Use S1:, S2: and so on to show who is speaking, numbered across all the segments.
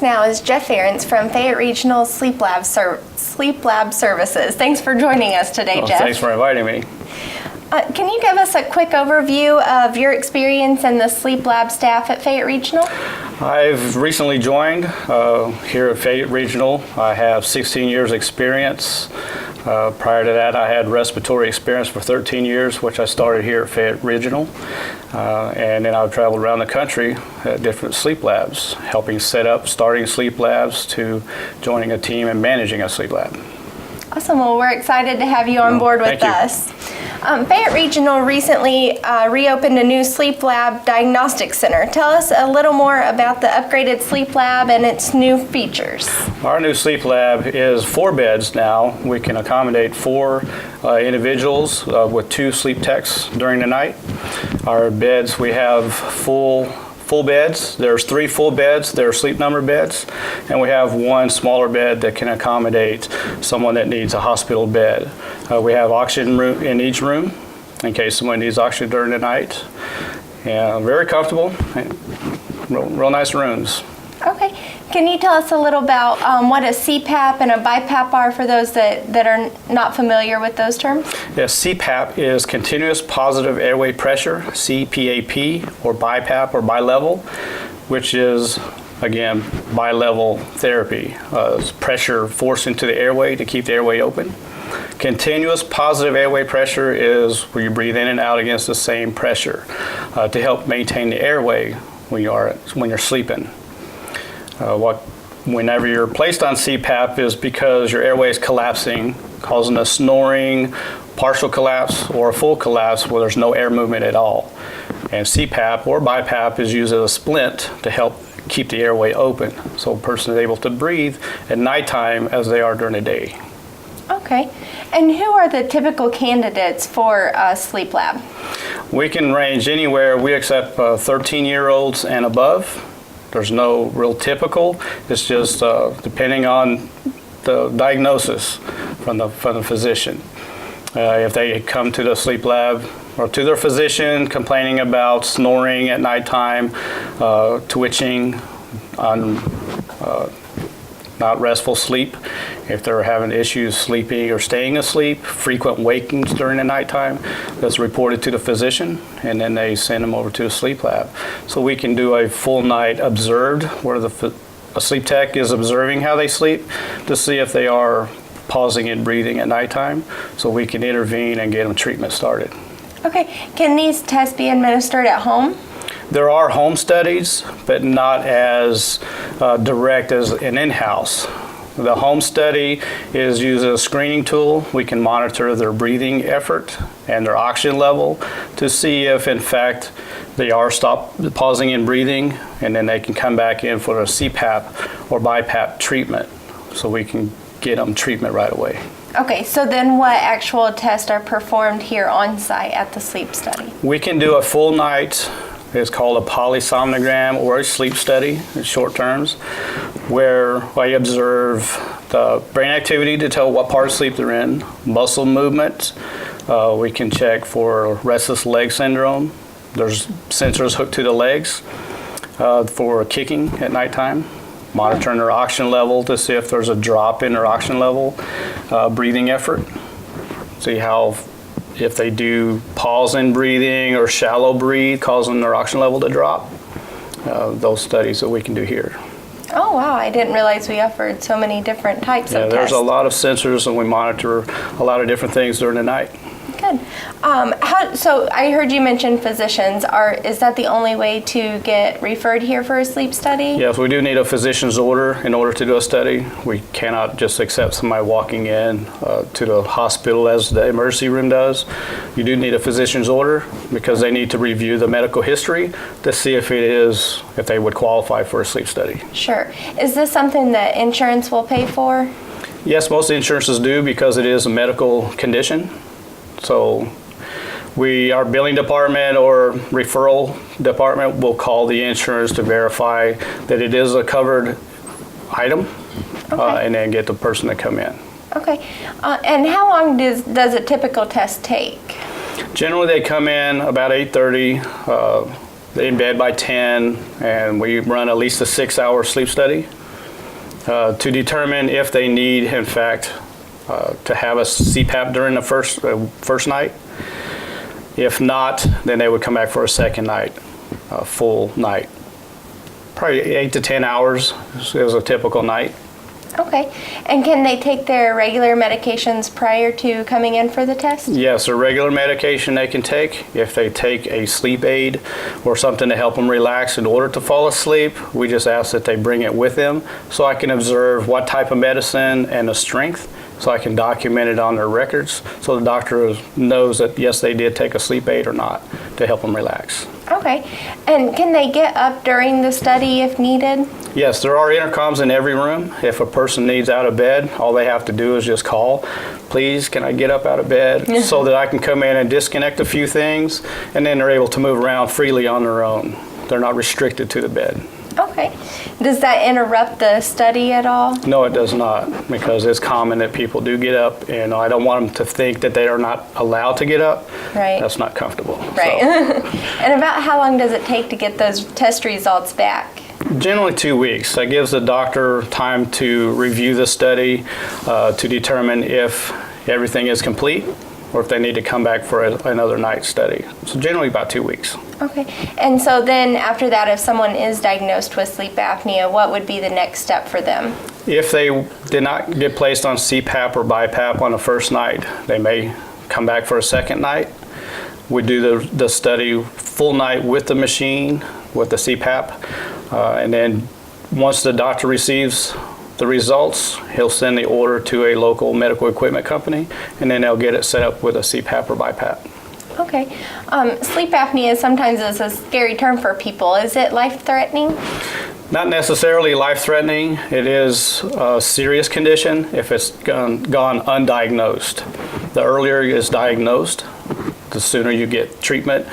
S1: now is Jeff Ahrens from Fayette Regional Sleep Lab Services. Thanks for joining us today, Jeff.
S2: Thanks for inviting me.
S1: Can you give us a quick overview of your experience and the sleep lab staff at Fayette Regional?
S2: I've recently joined here at Fayette Regional. I have 16 years experience. Prior to that, I had respiratory experience for 13 years, which I started here at Fayette Regional. And then I've traveled around the country at different sleep labs, helping set up, starting sleep labs to joining a team and managing a sleep lab.
S1: Awesome. Well, we're excited to have you on board with us. Fayette Regional recently reopened a new sleep lab diagnostic center. Tell us a little more about the upgraded sleep lab and its new features.
S2: Our new sleep lab is 4 beds now. We can accommodate 4 individuals with 2 sleep techs during the night. Our beds, we have full beds. There's 3 full beds. They're sleep number beds. And we have 1 smaller bed that can accommodate someone that needs a hospital bed. We have oxygen room in each room in case someone needs oxygen during the night. And very comfortable, real nice rooms.
S1: Okay. Can you tell us a little about what a CPAP and a BiPAP are for those that are not familiar with those terms?
S2: Yes, CPAP is continuous positive airway pressure, CPAP, or BiPAP or bilevel, which is, again, bilevel therapy. Pressure forced into the airway to keep the airway open. Continuous positive airway pressure is where you breathe in and out against the same pressure to help maintain the airway when you're sleeping. Whenever you're placed on CPAP is because your airway is collapsing, causing a snoring, partial collapse, or a full collapse where there's no air movement at all. And CPAP or BiPAP is used as a splint to help keep the airway open so a person is able to breathe at nighttime as they are during the day.
S1: Okay. And who are the typical candidates for a sleep lab?
S2: We can range anywhere. We accept 13-year-olds and above. There's no real typical. It's just depending on the diagnosis from the physician. If they come to the sleep lab or to their physician complaining about snoring at nighttime, twitching, not restful sleep, if they're having issues sleeping or staying asleep, frequent wakings during the nighttime, that's reported to the physician, and then they send them over to a sleep lab. So we can do a full night observed, where a sleep tech is observing how they sleep to see if they are pausing and breathing at nighttime, so we can intervene and get them treatment started. Okay.
S1: Can these tests be administered at home?
S2: There are home studies, but not as direct as an in-house. The home study is used as a screening tool. We can monitor their breathing effort and their oxygen level to see if, in fact, they are pausing and breathing, and then they can come back in for a CPAP or BiPAP treatment, so we can get them treatment right away.
S1: Okay, so then what actual tests are performed here on site at the sleep study?
S2: We can do a full night. It's called a polysomnogram or a sleep study in short terms, where I observe the brain activity to tell what part of sleep they're in, muscle movement. We can check for restless leg syndrome. There's sensors hooked to the legs for kicking at nighttime, monitoring their oxygen level to see if there's a drop in their oxygen level, breathing effort, see how if they do pause in breathing or shallow breathe, causing their oxygen level to drop. Those studies that we can do here.
S1: Oh wow, I didn't realize we offered so many different types of tests.
S2: There's a lot of sensors, and we monitor a lot of different things during the night.
S1: Good. So I heard you mention physicians. Is that the only way to get referred here for a sleep study?
S2: Yes, we do need a physician's order in order to do a study. We cannot just accept somebody walking in to the hospital as the emergency room does. You do need a physician's order because they need to review the medical history to see if they would qualify for a sleep study.
S1: Sure. Is this something that insurance will pay for?
S2: Yes, most insurances do because it is a medical condition. So our billing department or referral department will call the insurance to verify that it is a covered item, and then get the person to come in.
S1: Okay. And how long does a typical test take?
S2: Generally, they come in about 8:30, they're in bed by 10, and we run at least a 6-hour sleep study. to determine if they need, in fact, to have a CPAP during the first night. If not, then they would come back for a second night, a full night. Probably 8 to 10 hours is a typical night.
S1: Okay. And can they take their regular medications prior to coming in for the test?
S2: Yes, a regular medication they can take. If they take a sleep aid or something to help them relax in order to fall asleep, we just ask that they bring it with them so I can observe what type of medicine and the strength, so I can document it on their records so the doctor knows that yes, they did take a sleep aid or not to help them relax.
S1: Okay. And can they get up during the study if needed?
S2: Yes, there are intercoms in every room. If a person needs out of bed, all they have to do is just call, please, can I get up out of bed, so that I can come in and disconnect a few things, and then they're able to move around freely on their own. They're not restricted to the bed.
S1: Okay. Does that interrupt the study at all?
S2: No, it does not, because it's common that people do get up, and I don't want them to think that they are not allowed to get up.
S1: Right.
S2: That's not comfortable.
S1: Right. And about how long does it take to get those test results back?
S2: Generally 2 weeks. That gives the doctor time to review the study, to determine if everything is complete or if they need to come back for another night study. So generally about 2 weeks.
S1: Okay. And so then after that, if someone is diagnosed with sleep apnea, what would be the next step for them?
S2: If they did not get placed on CPAP or BiPAP on the first night, they may come back for a second night. We do the study full night with the machine, with the CPAP, and then once the doctor receives the results, he'll send the order to a local medical equipment company, and then they'll get it set up with a CPAP or BiPAP.
S1: Okay. Sleep apnea sometimes is a scary term for people. Is it life-threatening?
S2: Not necessarily life-threatening. It is a serious condition if it's gone undiagnosed. The earlier it's diagnosed, the sooner you get treatment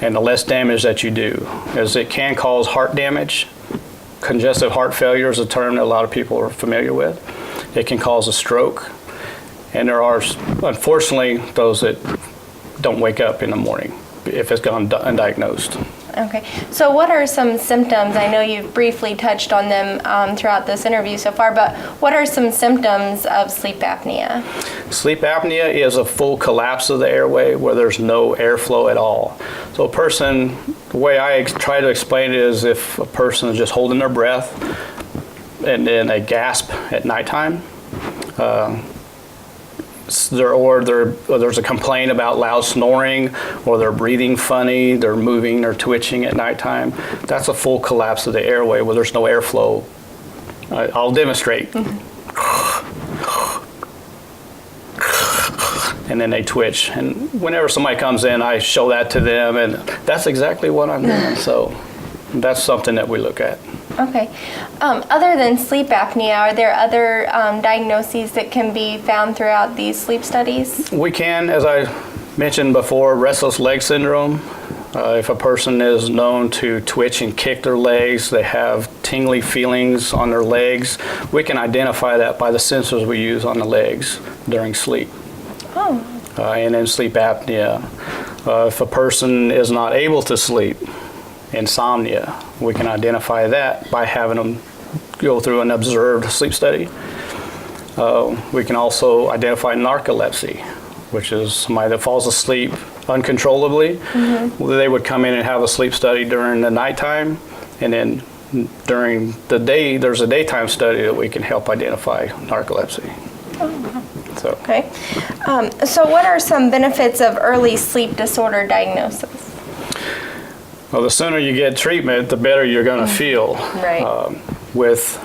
S2: and the less damage that you do, as it can cause heart damage. Congestive heart failure is a term that a lot of people are familiar with. It can cause a stroke, and there are, unfortunately, those that don't wake up in the morning if it's gone undiagnosed.
S1: Okay. So what are some symptoms? I know you've briefly touched on them throughout this interview so far, but what are some symptoms of sleep apnea?
S2: Sleep apnea is a full collapse of the airway where there's no airflow at all. So a person, the way I try to explain it is if a person is just holding their breath and then they gasp at nighttime, there's a complaint about loud snoring, or they're breathing funny, they're moving or twitching at nighttime. That's a full collapse of the airway where there's no airflow. I'll demonstrate. And then they twitch. And whenever somebody comes in, I show that to them, and that's exactly what I'm doing. So that's something that we look at.
S1: Okay. Other than sleep apnea, are there other diagnoses that can be found throughout these sleep studies?
S2: We can, as I mentioned before, restless leg syndrome. If a person is known to twitch and kick their legs, they have tingly feelings on their legs, we can identify that by the sensors we use on the legs during sleep.
S1: Oh.
S2: And in sleep apnea. If a person is not able to sleep, insomnia, we can identify that by having them go through an observed sleep study. We can also identify narcolepsy, which is somebody that falls asleep uncontrollably. Mm-hmm. They would come in and have a sleep study during the nighttime, and then during the day, there's a daytime study that we can help identify narcolepsy.
S1: Oh.
S2: So.
S1: Okay. So what are some benefits of early sleep disorder diagnosis?
S2: Well, the sooner you get treatment, the better you're going to feel.
S1: Right.
S2: With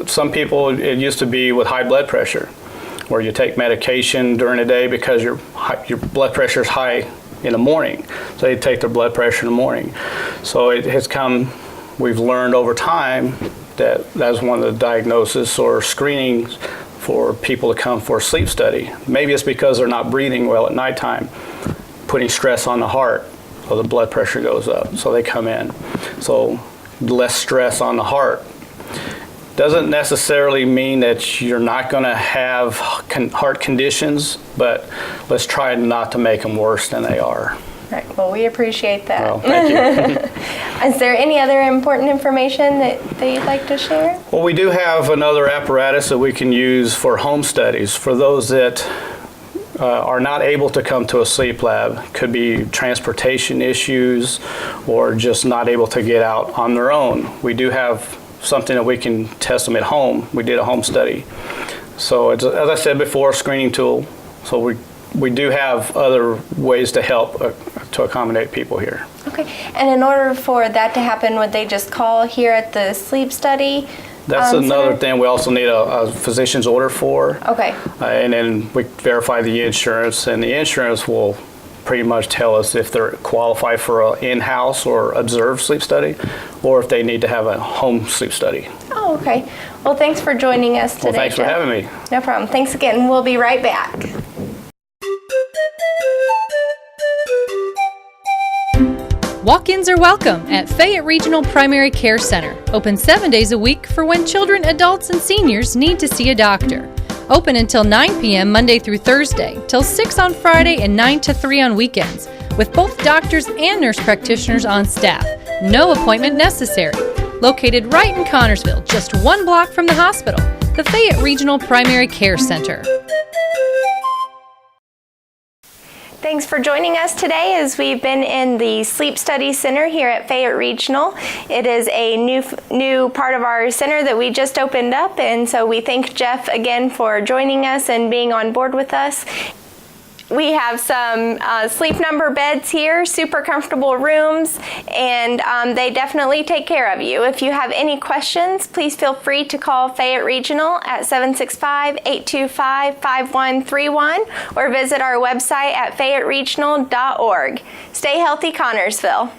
S2: some people, it used to be with high blood pressure, where you take medication during the day because your blood pressure is high in the morning. So they take their blood pressure in the morning. So it has come, we've learned over time that that's one of the diagnoses or screenings for people to come for a sleep study. Maybe it's because they're not breathing well at nighttime, putting stress on the heart. So the blood pressure goes up, so they come in. So less stress on the heart. Doesn't necessarily mean that you're not going to have heart conditions, but let's try not to make them worse than they are.
S1: Right. Well, we appreciate that.
S2: Well, thank you.
S1: Is there any other important information that you'd like to share?
S2: Well, we do have another apparatus that we can use for home studies for those that are not able to come to a sleep lab. Could be transportation issues or just not able to get out on their own. We do have something that we can test them at home. We did a home study. So it's, as I said before, a screening tool. So we do have other ways to help to accommodate people here.
S1: Okay. And in order for that to happen, would they just call here at the sleep study?
S2: That's another
S1: center?
S2: thing we also need a physician's order for.
S1: Okay.
S2: And then we verify the insurance, and the insurance will pretty much tell us if they're qualified for an in-house or observed sleep study, or if they need to have a home sleep study.
S1: Oh, okay. Well, thanks for joining us today,
S2: Well, thanks for
S1: Jeff.
S2: having me.
S1: No problem. Thanks again. We'll be right back.
S3: Walk-ins are welcome at Fayette Regional Primary Care Center. Open 7 days a week for when children, adults, and seniors need to see a doctor. Open until 9 p.m. Monday through Thursday, till 6 on Friday, and 9 to 3 on weekends, with both doctors and nurse practitioners on staff. No appointment necessary. Located right in Connorsville, just 1 block from the hospital, the Fayette Regional Primary Care Center.
S1: Thanks for joining us today as we've been in the Sleep Study Center here at Fayette Regional. It is a new part of our center that we just opened up, and so we thank Jeff again for joining us and being on board with us. We have some Sleep Number beds here, super comfortable rooms, and they definitely take care of you. If you have any questions, please feel free to call Fayette Regional at 765-825-5131 or visit our website at fayetteregional.org. Stay healthy, Connorsville.